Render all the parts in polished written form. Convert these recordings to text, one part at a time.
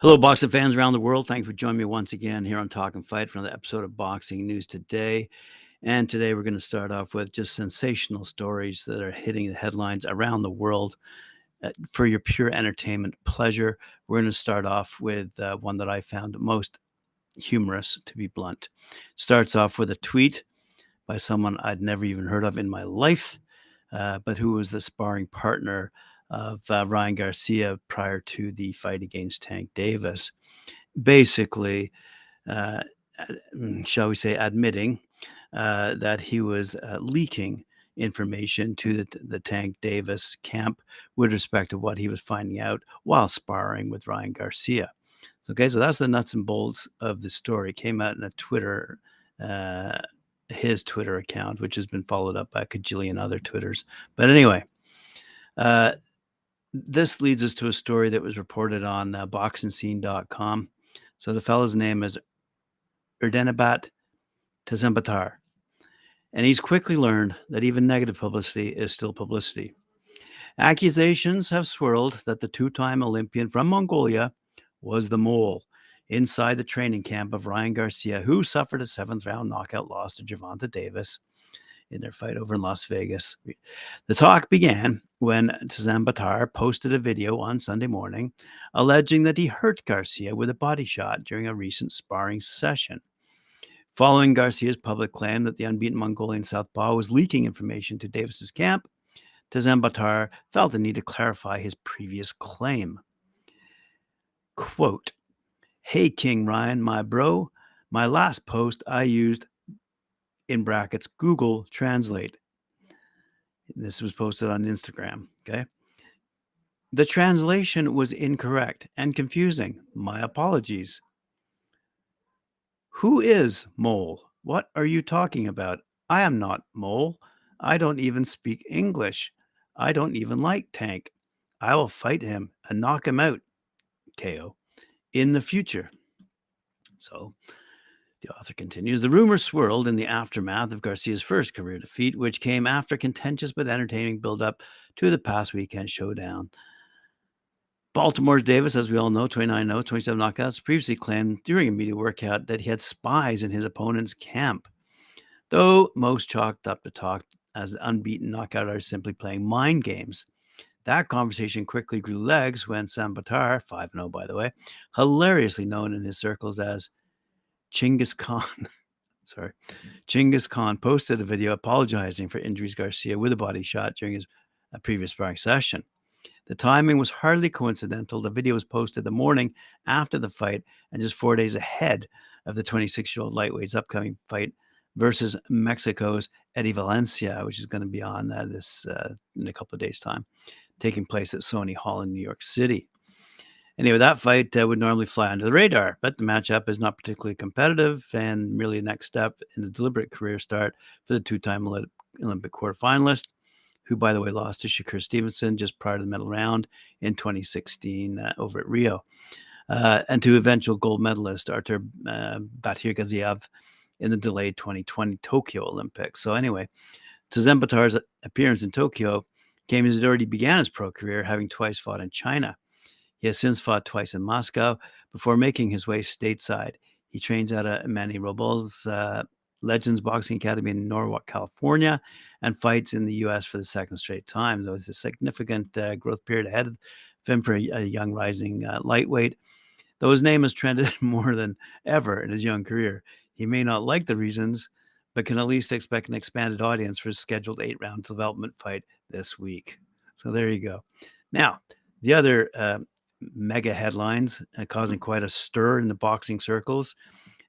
Hello, boxing fans around the world. Thanks for joining me once again here on Talk and Fight for another episode of Boxing News Today. And today we're going to start off with just sensational stories that are hitting the headlines around the world for your pure entertainment pleasure. We're going to start off with one that I found most humorous, to be blunt. Starts off with a tweet by someone I'd never even heard of in my life, but who was the sparring partner of Ryan Garcia prior to the fight against Tank Davis. Basically, shall we say, admitting that he was leaking information to the Tank Davis camp with respect to what he was finding out while sparring with Ryan Garcia. So that's the nuts and bolts of the story. It came out in a Twitter, his Twitter account, which has been followed up by a cajillion other Twitters. But anyway, this leads us to a story that was reported on boxingscene.com. So the fellow's name is Erdenabat Tazembatar. And he's quickly learned that even negative publicity is still publicity. Accusations have swirled that the two-time Olympian from Mongolia was the mole inside the training camp of Ryan Garcia, who suffered a seventh-round knockout loss to Gervonta Davis in their fight over in Las Vegas. The talk began when Tazembatar posted a video on Sunday morning alleging that he hurt Garcia with a body shot during a recent sparring session. Following Garcia's public claim that the unbeaten Mongolian southpaw was leaking information to Davis's camp, Tazembatar felt the need to clarify his previous claim. Quote, "Hey, King Ryan, my bro, my last post I used in brackets Google Translate." This was posted on Instagram, okay? "The translation was incorrect and confusing. My apologies. Who is Mole? What are you talking about? I am not Mole. I don't even speak English. I don't even like Tank. I will fight him and knock him out, KO, in the future." So the author continues, "The rumor swirled in the aftermath of Garcia's first career defeat, which came after contentious but entertaining build-up to the past weekend showdown. Baltimore's Davis, as we all know, 29-0, 27 knockouts, previously claimed during a media workout that he had spies in his opponent's camp. Though most chalked up the talk as the unbeaten knockout artist simply playing mind games. That conversation quickly grew legs when Tazembatar, 5-0 by the way, hilariously known in his circles as Chinggis Khan, Chinggis Khan, posted a video apologizing for injuries Garcia with a body shot during his previous sparring session. The timing was hardly coincidental. The video was posted the morning after the fight and just 4 days ahead of the 26-year-old lightweight's upcoming fight versus Mexico's Eddie Valencia, which is going to be on this in a couple of days' time, taking place at Sony Hall in New York City. Anyway, that fight would normally fly under the radar, but the matchup is not particularly competitive and merely a next step in the deliberate career start for the two-time Olympic quarterfinalist, who, by the way, lost to Shakur Stevenson just prior to the medal round in 2016 over at Rio, and to eventual gold medalist Artur Batirgaziev in the delayed 2020 Tokyo Olympics. So anyway, Tazembatar's appearance in Tokyo came as it already began his pro career, having twice fought in China. He has since fought twice in Moscow before making his way stateside. He trains at Manny Robles Legends Boxing Academy in Norwalk, California, and fights in the U.S. for the second straight time. Though it's a significant growth period ahead of him for a young rising lightweight. Though his name has trended more than ever in his young career, he may not like the reasons, but can at least expect an expanded audience for his scheduled 8-round development fight this week. So there you go. Now, the other mega headlines causing quite a stir in the boxing circles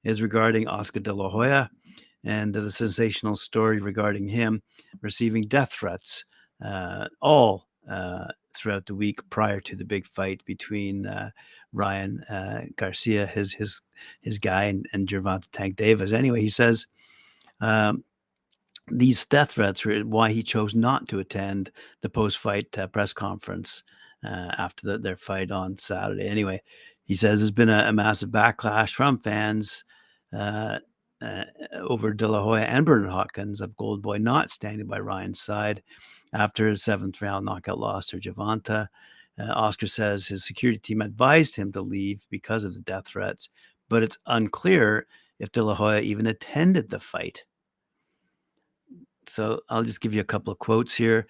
is regarding Oscar De La Hoya and the sensational story regarding him receiving death threats all throughout the week prior to the big fight between Ryan Garcia, his guy, and Gervonta Tank Davis. Anyway, he says these death threats were why he chose not to attend the post-fight press conference after their fight on Saturday. Anyway, he says there's been a massive backlash from fans over De La Hoya and Bernard Hopkins of Goldboy not standing by Ryan's side after a 7th-round knockout loss to Gervonta. Oscar says his security team advised him to leave because of the death threats, but it's unclear if De La Hoya even attended the fight. So I'll just give you a couple of quotes here.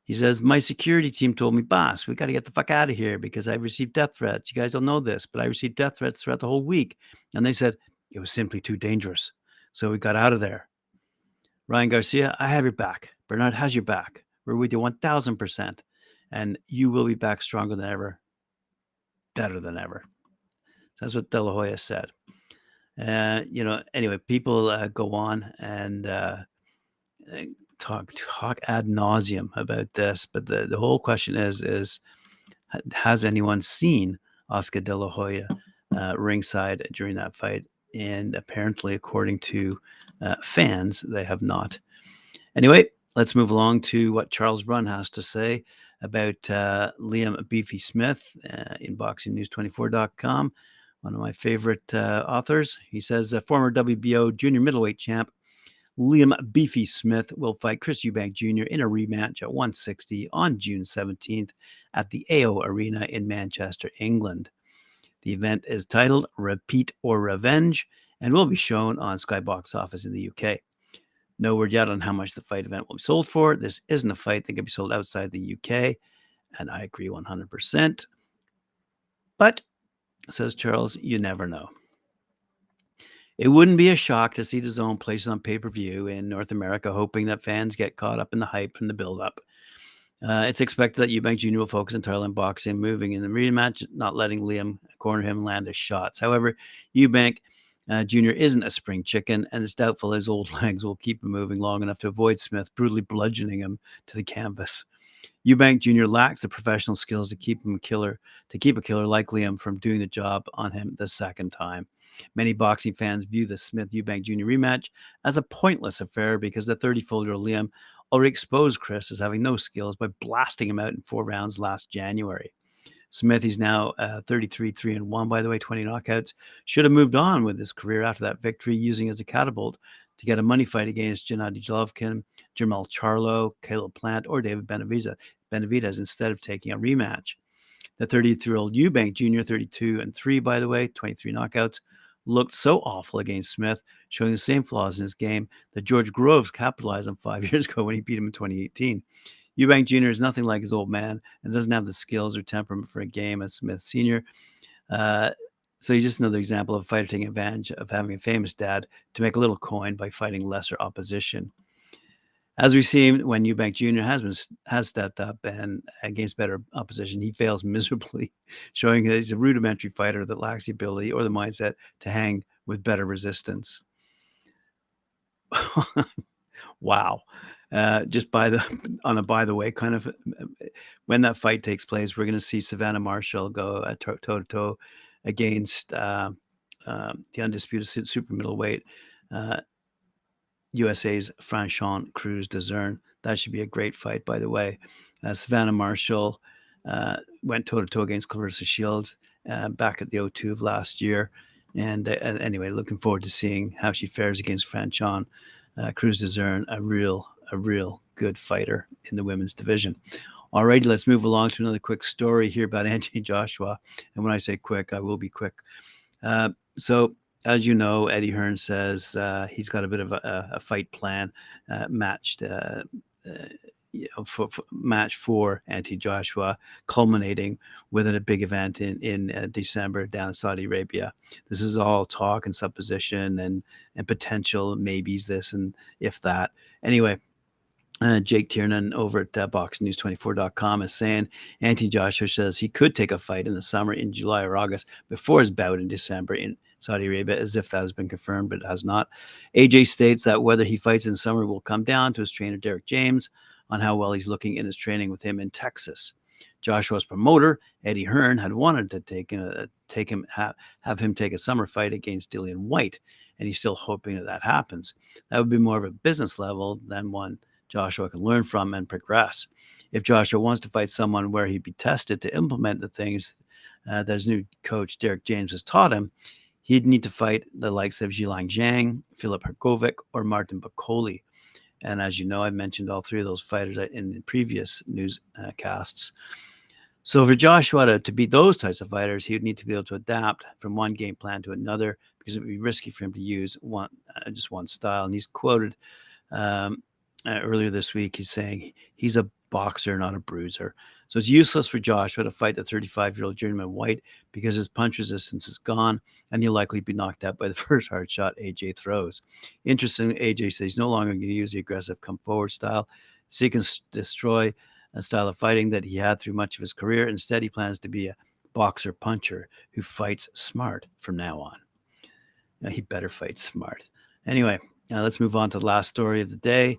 He says, "My security team told me, boss, we got to get the fuck out of here because I received death threats. You guys don't know this, but I received death threats throughout the whole week." And they said it was simply too dangerous. So we got out of there. Ryan Garcia, I have your back. Bernard has your back. We're with you 1000%. And you will be back stronger than ever, better than ever. So that's what De La Hoya said. Anyway, people go on and talk ad nauseum about this, but the whole question is has anyone seen Oscar De La Hoya ringside during that fight? And apparently, according to fans, they have not. Anyway, let's move along to what Charles Brunn has to say about Liam Beefy Smith in BoxingNews24.com, one of my favorite authors. He says, former WBO junior middleweight champ Liam Beefy Smith will fight Chris Eubank Jr. in a rematch at 160 on June 17th at the AO Arena in Manchester, England. The event is titled Repeat or Revenge and will be shown on Sky Box Office in the UK. No word yet on how much the fight event will be sold for. This isn't a fight that can be sold outside the UK, and I agree 100%. But, says Charles, you never know. It wouldn't be a shock to see DAZN place it on pay-per-view in North America, hoping that fans get caught up in the hype from the build-up. It's expected that Eubank Jr. will focus entirely on boxing, moving in the rematch, not letting Liam corner him and land his shots. However, Eubank Jr. isn't a spring chicken, and it's doubtful his old legs will keep him moving long enough to avoid Smith brutally bludgeoning him to the canvas. Eubank Jr. lacks the professional skills to keep a killer like Liam from doing the job on him the second time. Many boxing fans view the Smith-Eubank Jr. rematch as a pointless affair because the 34-year-old Liam already exposed Chris as having no skills by blasting him out in 4 rounds last January. Smith, he's now 33-3-1, by the way, 20 knockouts. Should have moved on with his career after that victory, using it as a catapult to get a money fight against Gennady Golovkin, Jermall Charlo, Caleb Plant, or David Benavidez instead of taking a rematch. The 33-year-old Eubank Jr., 32-3, by the way, 23 knockouts, looked so awful against Smith, showing the same flaws in his game that George Groves capitalized on 5 years ago when he beat him in 2018. Eubank Jr. is nothing like his old man and doesn't have the skills or temperament for a game as Smith Sr. So he's just another example of a fighter taking advantage of having a famous dad to make a little coin by fighting lesser opposition. As we've seen, when Eubank Jr. has stepped up and against better opposition, he fails miserably, showing that he's a rudimentary fighter that lacks the ability or the mindset to hang with better resistance. Wow. Just by the way, kind of when that fight takes place, we're going to see Savannah Marshall go toe-to-toe against the undisputed super middleweight USA's Franchon Crews-Dezurn. That should be a great fight, by the way. Savannah Marshall went toe-to-toe against Clarissa Shields back at the O2 of last year. And anyway, looking forward to seeing how she fares against Franchon Crews-Dezurn, a real good fighter in the women's division. All right, let's move along to another quick story here about Anthony Joshua. And when I say quick, I will be quick. So, as you know, Eddie Hearn says he's got a bit of a fight plan matched match for Anthony Joshua, culminating with a big event in December down in Saudi Arabia. This is all talk and supposition and potential maybes, this and if that. Anyway, Jake Tiernan over at BoxingNews24.com is saying Anthony Joshua says he could take a fight in the summer in July or August before his bout in December in Saudi Arabia, as if that has been confirmed, but it has not. AJ states that whether he fights in summer will come down to his trainer, Derek James, on how well he's looking in his training with him in Texas. Joshua's promoter, Eddie Hearn, had wanted to have him take a summer fight against Dillian White, and he's still hoping that happens. That would be more of a business level than one Joshua can learn from and progress. If Joshua wants to fight someone where he'd be tested to implement the things that his new coach, Derek James, has taught him, He'd need to fight the likes of Zhilang Zhang, Filip Hrgovic, or Martin Bakole. And as you know, I've mentioned all three of those fighters in the previous newscasts. So for Joshua to beat those types of fighters, he would need to be able to adapt from one game plan to another, because it would be risky for him to use just one style. And he's quoted earlier this week, he's saying he's a boxer, not a bruiser. So it's useless for Joshua to fight the 35-year-old journeyman White, because his punch resistance is gone, and he'll likely be knocked out by the first hard shot AJ throws. Interestingly, AJ says he's no longer going to use the aggressive come-forward style, seek and destroy a style of fighting that he had through much of his career. Instead, he plans to be a boxer-puncher who fights smart from now on. Now, he better fight smart. Anyway, let's move on to the last story of the day.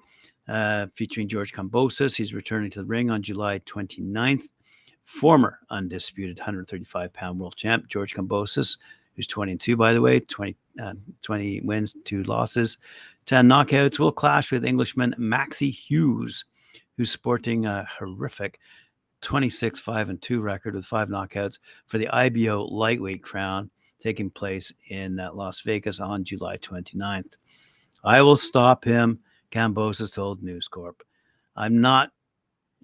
Featuring George Kambosos. He's returning to the ring on July 29th. Former undisputed 135-pound world champ George Kambosos, who's 22, by the way, 20 wins, 2 losses, 10 knockouts, will clash with Englishman Maxie Hughes, who's sporting a horrific 26-5-2 record with 5 knockouts for the IBO lightweight crown, taking place in Las Vegas on July 29th. I will stop him, Kambosos told News Corp. I'm not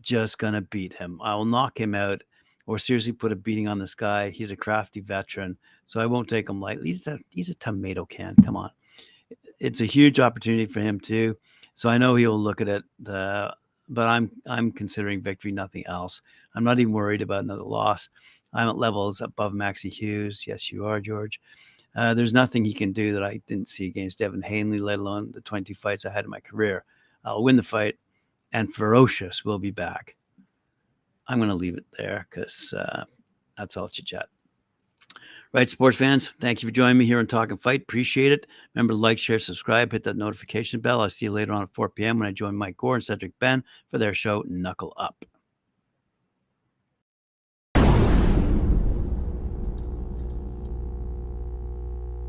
just going to beat him. I will knock him out or seriously put a beating on this guy. He's a crafty veteran, so I won't take him lightly. He's a tomato can. Come on. It's a huge opportunity for him too. So I know he'll look at it, but I'm considering victory, nothing else. I'm not even worried about another loss. I'm at levels above Maxie Hughes. Yes, you are, George. There's nothing he can do that I didn't see against Devin Haney, let alone the 22 fights I had in my career. I'll win the fight, and Ferocious will be back. I'm going to leave it there because that's all chit-chat. Right, sports fans, thank you for joining me here on Talking Fight. Appreciate it. Remember to like, share, subscribe, hit that notification bell. I'll see you later on at 4 p.m. when I join Mike Gore and Cedric Ben for their show, Knuckle Up.